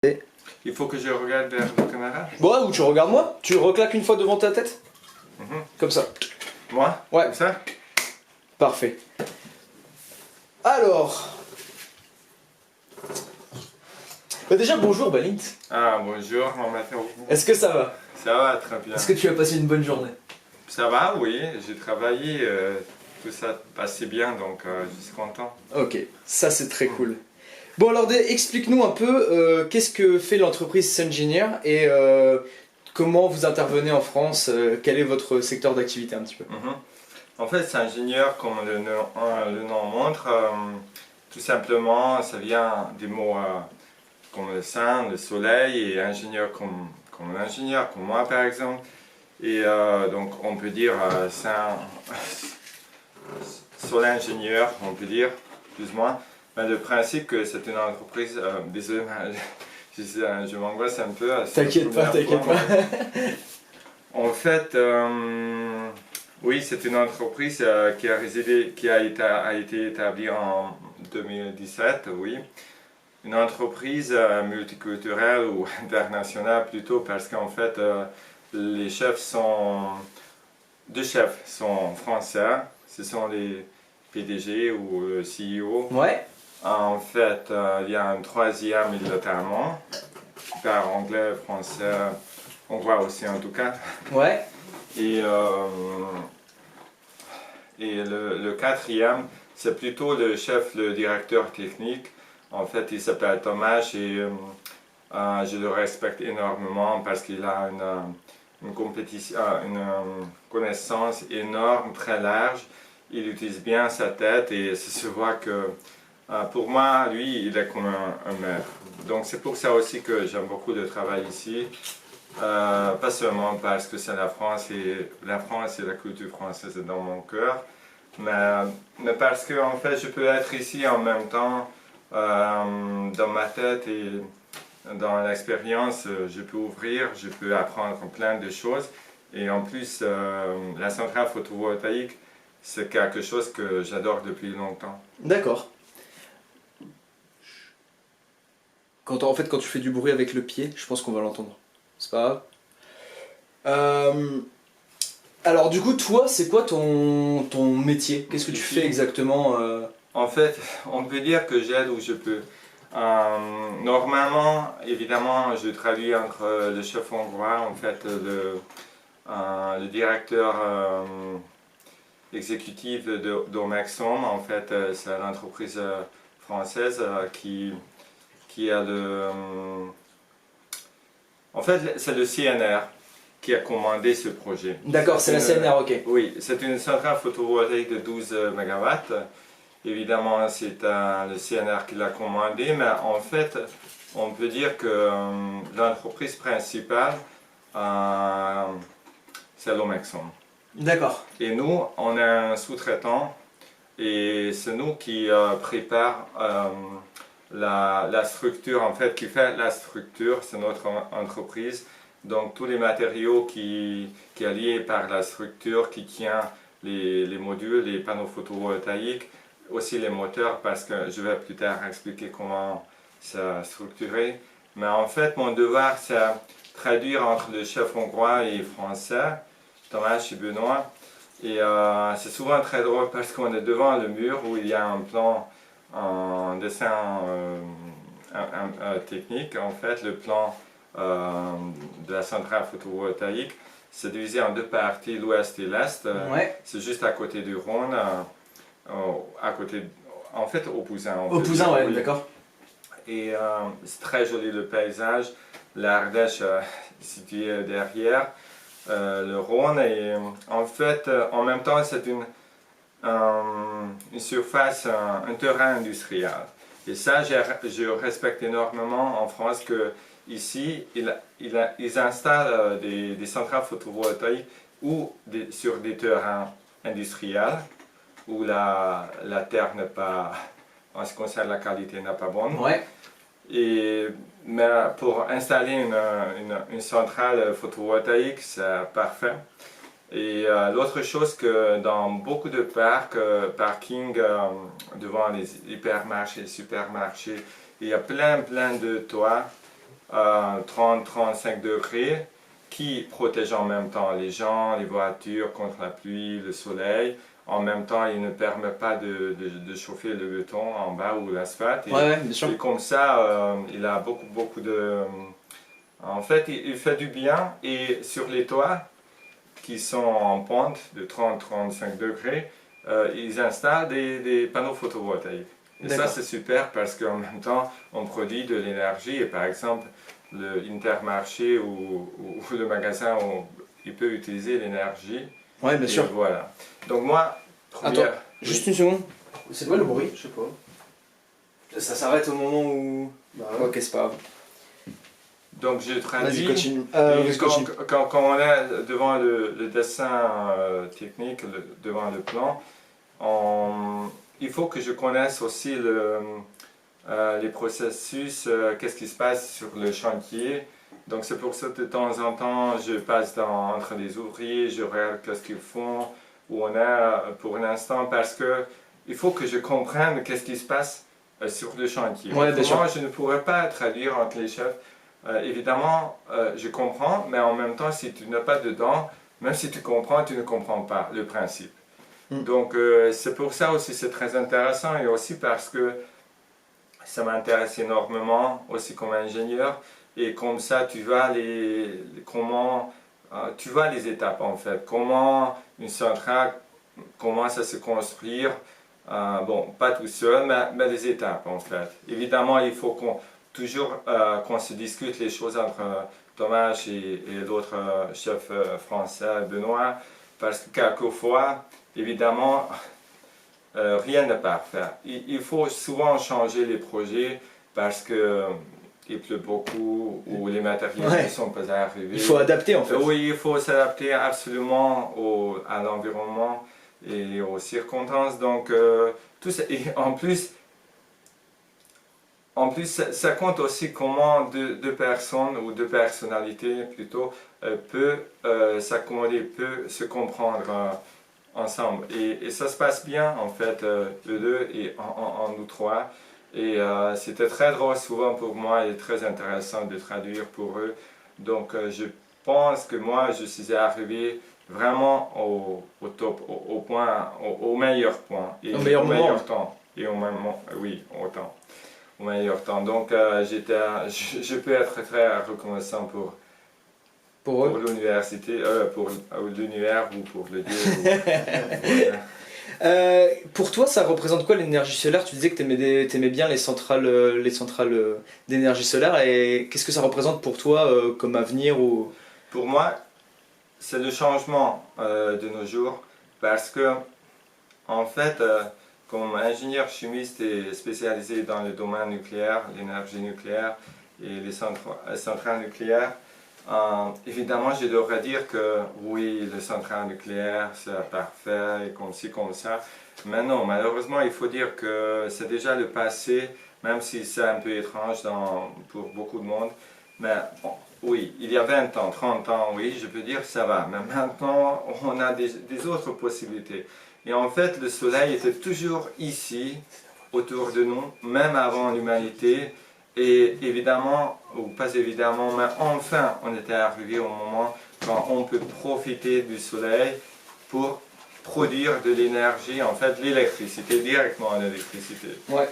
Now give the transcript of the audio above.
Il faut que je regarde vers la caméra. Bon, ou tu regardes moi, tu reclaques une fois devant ta tête. Comme ça. Moi? Ouais. Comme ça? Parfait. Alors. Bah déjà, bonjour Balint. Ah, bonjour, mon matin. Est-ce que ça va? Ça va très bien. Est-ce que tu as passé une bonne journée? Ça va, oui. J'ai travaillé, tout ça passait bien, donc je suis content. Ok, ça c'est très cool. Bon alors, explique-nous un peu qu'est-ce que fait l'entreprise Sungineer et comment vous intervenez en France, quel est votre secteur d'activité un petit peu? En fait, c'est ingénieur, comme le nom montre. Tout simplement, ça vient des mots comme le sein, le soleil, et ingénieur comme l'ingénieur, comme moi par exemple. Et donc, on peut dire soleil ingénieur, on peut dire, plus ou moins. Mais le principe que c'est une entreprise, désolé, je m'angoisse un peu. T'inquiète pas, t'inquiète pas. En fait, oui, c'est une entreprise qui a été établie en 2017, oui. Une entreprise multiculturelle ou internationale plutôt, parce qu'en fait, les deux chefs sont français, ce sont les PDG ou le CEO. Ouais. En fait, il y a un troisième, il est allemand, qui parle anglais, français, hongrois aussi en tout cas. Ouais. Et le quatrième, c'est plutôt le chef, le directeur technique. En fait, il s'appelle Thomas et je le respecte énormément parce qu'il a une connaissance énorme, très large. Il utilise bien sa tête et ça se voit que pour moi, lui, il est comme un maître. Donc c'est pour ça aussi que j'aime beaucoup le travail ici. Pas seulement parce que c'est la France et la culture française est dans mon cœur, mais parce que en fait je peux être ici en même temps dans ma tête et dans l'expérience, je peux ouvrir, je peux apprendre plein de choses et en plus la centrale photovoltaïque c'est quelque chose que j'adore depuis longtemps. D'accord. Quand tu fais du bruit avec le pied, je pense qu'on va l'entendre. C'est pas grave. Alors du coup, toi, c'est quoi ton métier? Qu'est-ce que tu fais exactement En fait, on peut dire que j'aide où je peux. Normalement, évidemment, je traduis entre le chef hongrois, en fait, le directeur exécutif d'Omexom, en fait, c'est l'entreprise française qui a le... En fait, c'est le CNR qui a commandé ce projet. D'accord, c'est la CNR, ok. Oui, c'est une centrale photovoltaïque de 12 MW. Évidemment, c'est le CNR qui l'a commandé, mais en fait, on peut dire que l'entreprise principale, c'est l'Omexom. D'accord. Et nous, on est un sous-traitant, et c'est nous qui prépare la structure, en fait, qui fait la structure, c'est notre entreprise. Donc tous les matériaux qui est lié par la structure, qui tient les modules, les panneaux photovoltaïques, aussi les moteurs, parce que je vais plus tard expliquer comment c'est structuré. Mais en fait, mon devoir, c'est traduire entre le chef hongrois et français, Thomas et Benoît. Et c'est souvent très drôle parce qu'on est devant le mur où il y a un plan, un dessin technique, en fait, le plan de la centrale photovoltaïque. C'est divisé en deux parties, l'ouest et l'est. Ouais. C'est juste à côté du Rhône, en fait opposant. Opposant, ouais, oui. D'accord. Et c'est très joli le paysage. L'Ardèche située derrière le Rhône. Et en fait, en même temps, c'est une surface, un terrain industriel. Et ça, je respecte énormément en France que ici, ils installent des centrales photovoltaïques sur des terrains industriels où la terre n'est pas, en ce qui concerne la qualité, n'est pas bonne. Ouais. Mais pour installer une centrale photovoltaïque, c'est parfait. Et l'autre chose que dans beaucoup de parkings devant les hypermarchés, supermarchés, il y a plein de toits 30-35 degrés qui protège en même temps les gens, les voitures contre la pluie, le soleil. En même temps, il ne permet pas de chauffer le béton en bas ou l'asphalte. Ouais, bien sûr. Et comme ça, il a beaucoup de... En fait, il fait du bien. Et sur les toits, qui sont en pente de 30-35 degrés, ils installent des panneaux photovoltaïques. Et ça, c'est super parce qu'en même temps, on produit de l'énergie. Et par exemple, le Intermarché ou le magasin, il peut utiliser l'énergie. Ouais, bien sûr. Voilà. Donc moi, Attends, juste une seconde. C'est quoi le bruit? Je sais pas. Ça s'arrête au moment où... Bah ouais. Ok, c'est pas grave. Donc je traduis. Vas-y, continue. Quand on est devant le dessin technique, devant le plan, il faut que je connaisse aussi les processus, qu'est-ce qui se passe sur le chantier. Donc c'est pour ça que de temps en temps, je passe entre les ouvriers, je regarde qu'est-ce qu'ils font, où on est pour l'instant, parce que il faut que je comprenne qu'est-ce qui se passe sur le chantier. Ouais, bien sûr. Moi, je ne pourrais pas traduire entre les chefs. Évidemment, je comprends, mais en même temps, si tu n'es pas dedans, même si tu comprends, tu ne comprends pas le principe. Donc, c'est pour ça aussi, c'est très intéressant, et aussi parce que ça m'intéresse énormément, aussi comme ingénieur, et comme ça, tu vois tu vois les étapes, en fait. Comment une centrale commence à se construire, bon, pas tout seul, mais les étapes, en fait. Évidemment, il faut toujours qu'on se discute les choses entre Thomas et l'autre chef français, Benoît, parce que quelquefois, évidemment, rien n'est parfait. Il faut souvent changer les projets parce que il pleut beaucoup ou les matériaux ne sont pas arrivés. Il faut adapter en fait. Oui, il faut s'adapter absolument à l'environnement et aux circonstances. Donc, tout ça, et en plus, ça compte aussi comment deux personnes, ou deux personnalités plutôt, peuvent s'accommoder, peuvent se comprendre ensemble. Et ça se passe bien, en fait, eux deux et en nous trois. Et c'était très drôle souvent pour moi et très intéressant de traduire pour eux. Donc je pense que moi, je suis arrivé vraiment au top, au point, au meilleur point. Et au meilleur temps. Et au même moment, oui, au temps. Au meilleur temps. Donc je peux être très reconnaissant pour l'université, pour l'univers ou pour le Dieu. Pour toi, ça représente quoi l'énergie solaire? Tu disais que tu aimais bien les centrales d'énergie solaire, et qu'est-ce que ça représente pour toi comme avenir ou... Pour moi, c'est le changement de nos jours, parce que en fait, comme ingénieur chimiste et spécialisé dans le domaine nucléaire, l'énergie nucléaire et les centrales nucléaires, évidemment, je devrais dire que oui, les centrales nucléaires, c'est parfait, et comme ci, comme ça. Mais non, malheureusement, il faut dire que c'est déjà le passé, même si c'est un peu étrange pour beaucoup de monde. Mais bon, oui, il y a 20 ans, 30 ans, oui, je peux dire que ça va. Mais maintenant, on a des autres possibilités. Et en fait, le soleil était toujours ici, autour de nous, même avant l'humanité. Et évidemment, ou pas évidemment, mais enfin, on était arrivé au moment quand on peut profiter du soleil pour produire de l'énergie, en fait, l'électricité, directement l'électricité. Ouais.